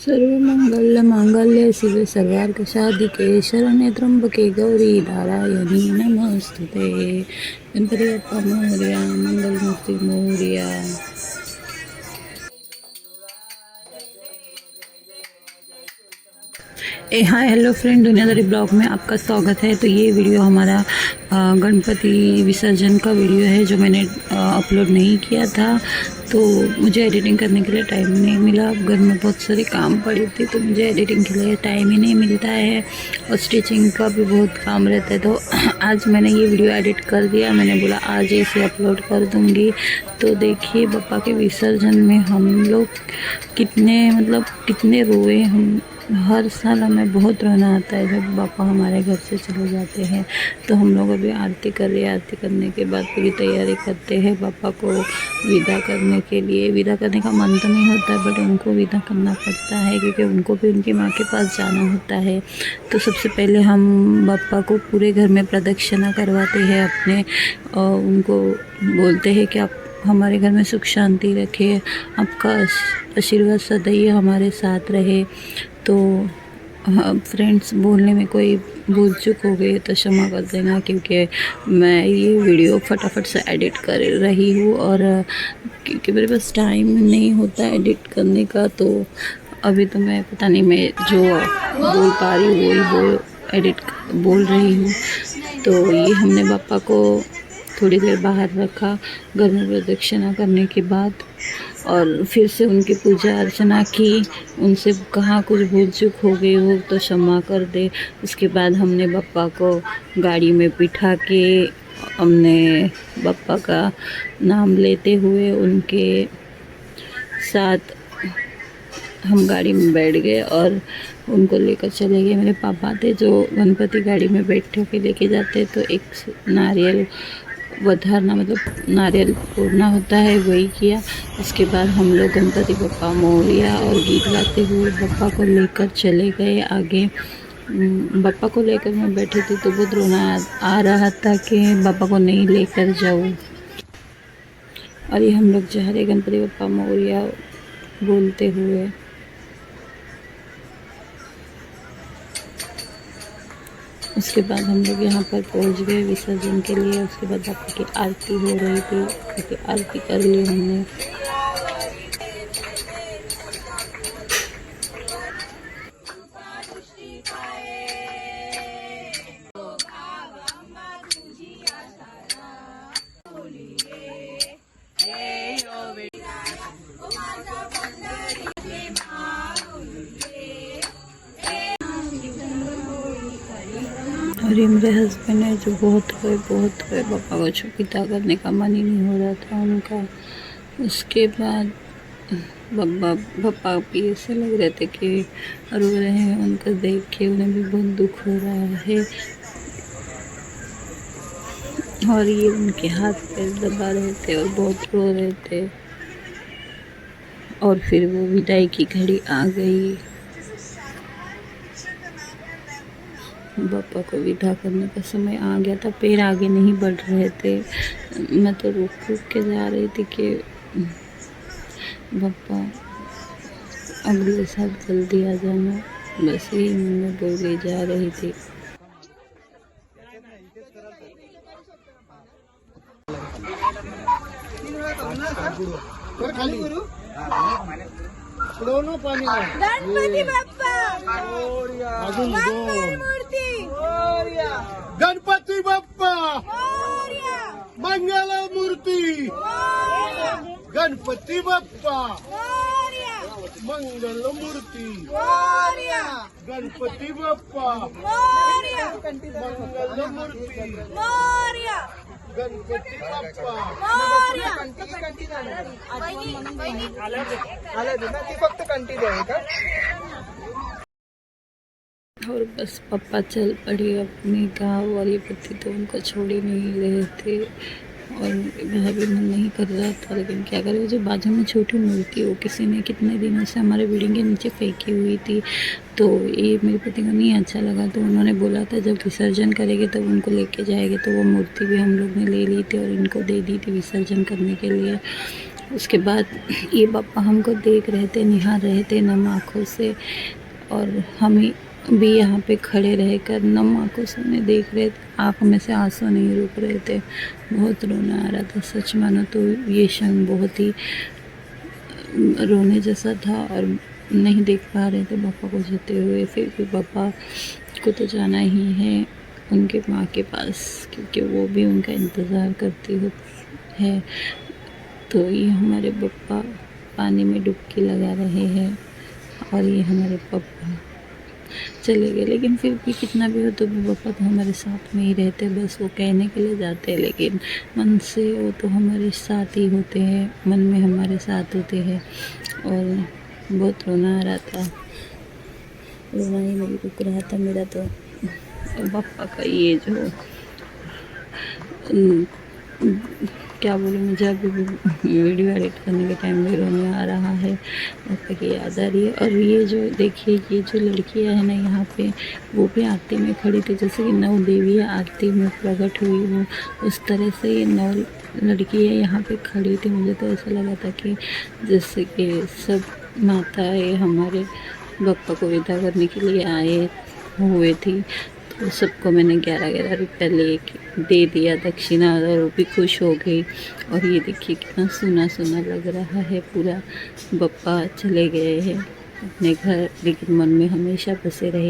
सर्वमंगल मांगल्ये शिवे सर्वार्थ साधिके शरण्ये त्र्यंबके गौरी नारायणी नमस्तुते। Ganpati Bappa Morya, Mangalmurti Morya. Hi hello friend, Duniyadari blog में आपका स्वागत है। तो ये वीडियो हमारा गणपति विसर्जन का वीडियो है जो मैंने अपलोड नहीं किया था। तो मुझे एडिटिंग करने के लिए टाइम नहीं मिला। घर में बहुत सारे काम पड़े थे तो मुझे एडिटिंग के लिए टाइम ही नहीं मिलता है और स्टिचिंग का भी बहुत काम रहता है। तो आज मैंने ये वीडियो एडिट कर दिया। मैंने बोला आज इसे अपलोड कर दूँगी। तो देखिए बप्पा के विसर्जन में हम लोग कितने रोए। हम हर साल हमें बहुत रोना आता है जब पापा हमारे घर से चले जाते हैं। तो हम लोग अभी आरती कर रहे हैं। आरती करने के बाद पूरी तैयारी करते हैं पापा को विदा करने के लिए। विदा करने का मन तो नहीं होता है बट उनको विदा करना पड़ता है क्योंकि उनको भी उनकी माँ के पास जाना होता है। तो सबसे पहले हम पापा को पूरे घर में प्रदक्षिणा करवाते हैं अपने, और उनको बोलते हैं कि आप हमारे घर में सुख शांति रखे, आपका आशीर्वाद सदैव हमारे साथ रहे। तो फ्रेंड्स, बोलने में कोई भूल चूक हो गई तो क्षमा कर देना क्योंकि मैं ये वीडियो फटाफट से एडिट कर रही हूँ और क्योंकि मेरे पास टाइम नहीं होता एडिट करने का। तो अभी तो मैं पता नहीं, मैं जो बोल पा रही हूँ वही बोल रही हूँ। तो ये हमने पापा को थोड़ी देर बाहर रखा घर में प्रदक्षिणा करने के बाद, और फिर से उनकी पूजा अर्चना की। उनसे कहाँ कुछ भूल चूक हो गई हो तो क्षमा कर दे। उसके बाद हमने बप्पा को गाड़ी में बिठा के हमने बप्पा का नाम लेते हुए उनके साथ हम गाड़ी में बैठ गए और उनको लेकर चले गए। मेरे पापा थे जो गणपति गाड़ी में बैठ के लेके जाते, तो एक नारियल वधारना मतलब नारियल फोड़ना होता है, वही किया। उसके बाद हम लोग गणपति बप्पा मोरया और गीत गाते हुए बप्पा को लेकर चले गए आगे। बप्पा को लेकर मैं बैठी थी तो बहुत रोना आ रहा था कि बप्पा को नहीं लेकर जाऊँ। और ये हम लोग जा रहे गणपति बप्पा मोरया बोलते हुए। उसके बाद हम लोग यहाँ पर पहुँच गए विसर्जन के लिए। उसके बाद बापा की आरती हो रही थी, क्योंकि आरती कर ली हमने। और ये मेरे हस्बैंड है जो बहुत रोए पापा को छुपिता करने का मन ही नहीं हो रहा था उनका। उसके बाद पापा भी ऐसे लग रहे थे कि रो रहे हैं। उनको देख के उन्हें भी बहुत दुख हो रहा है और ये उनके हाथ पैर दबा रहे थे और बहुत रो रहे थे। और फिर वो विदाई की घड़ी आ गई। पापा को विदा करने का समय आ गया था। पैर आगे नहीं बढ़ रहे थे। मैं तो रुक के जा रही थी कि पापा अगले साल जल्दी आ जाना, बस यही मैं बोल जा रही थी। गणपती बाप्पा मंगलमूर्ती गणपती बाप्पा मोरया मंगलमूर्ती गणपती बाप्पा मोरया मंगलमूर्ती मोरया गणपती बाप्पा मोरया मंगलमूर्ती मोरया गणपती बाप्पा मोरया फक्त कंटिन्यू आहे का? और बस पापा चल पड़े अपने गाँव। और ये पति तो उनको छोड़ ही नहीं रहे थे और मेरा भी मन नहीं कर रहा था, लेकिन क्या करें। जो बाजू में छोटी मूर्ति वो किसी ने कितने दिनों से हमारे बिल्डिंग के नीचे फेंकी हुई थी, तो ये मेरे पति को नहीं अच्छा लगा। तो उन्होंने बोला था जब विसर्जन करेंगे तब उनको लेके जाएंगे। तो वो मूर्ति भी हम लोग ने ले ली थी और इनको दे दी थी विसर्जन करने के लिए। उसके बाद ये पापा हमको देख रहे थे, निहार रहे थे नम आँखों से, और हम भी यहाँ पे खड़े रहकर नम आँखों से उन्हें देख रहे थे। आँख में से आंसू नहीं रुक रहे थे, बहुत रोना आ रहा था। सच मानो तो ये क्षण बहुत ही रोने जैसा था, और नहीं देख पा रहे थे पापा को जाते हुए। फिर भी पापा को तो जाना ही है उनके माँ के पास, क्योंकि वो भी उनका इंतज़ार करती है। तो ये हमारे पापा पानी में डुबकी लगा रहे हैं, और ये हमारे पापा चले गए। लेकिन फिर भी कितना भी हो तो भी पापा तो हमारे साथ में ही रहते, बस वो कहने के लिए जाते हैं, लेकिन मन से वो तो हमारे साथ ही होते हैं, मन में हमारे साथ होते हैं। और बहुत रोना आ रहा था, रोना ही नहीं रुक रहा था मेरा। तो पापा का ये जो क्या बोलूँ, मुझे अभी भी वीडियो एडिट करने के टाइम में रोने आ रहा है, पापा की याद आ रही है। और ये जो देखिए, ये जो लड़कियां है ना यहाँ पे, वो भी आरती में खड़ी थी। जैसे कि 9 देवी आरती में प्रकट हुई हो, उस तरह से ये 9 लड़कियां यहाँ पे खड़ी थी। मुझे तो ऐसा लगा था कि जैसे कि सब माताएँ हमारे पापा को विदा करने के लिए आए हुए थी। तो सबको मैंने 11-11 रुपया दे दिया दक्षिणा, और वो भी खुश हो गई। और ये देखिए कितना सूना सूना लग रहा है पूरा। पापा चले गए हैं अपने घर, लेकिन मन में हमेशा बसे रहे।